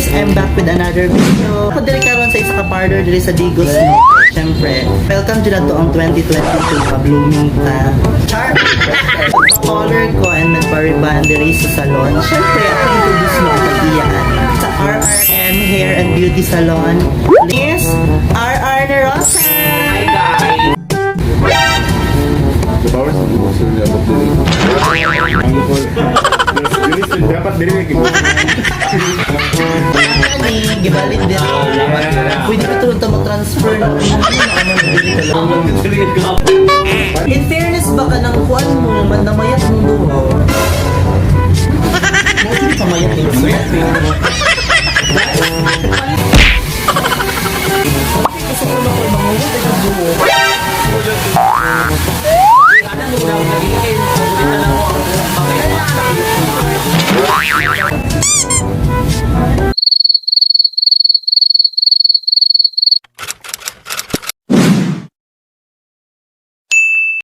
guys, I'm back with another video. Ako diri karon sa isa ka parlor diri sa Digos no. Siyempre, welcome to to ang 2022 ka blooming ta. Char! Color ko and nagpa-reband diri sa salon. Siyempre, ako introduce mo ang iyaan sa RRM Hair and Beauty Salon. Yes, RR Nerosa! Hi guys! Bawal sa buko sa niya dapat dili. Ang ko. Dili dapat dili kay buko. Ani, gibalit din. Pwede ko tulong ta mag-transfer na In fairness ba ka ng kuan mo, mandamayat mong duho? Mostly pamayat yung sweat. Gusto ko na ko mangugot ay ang duho.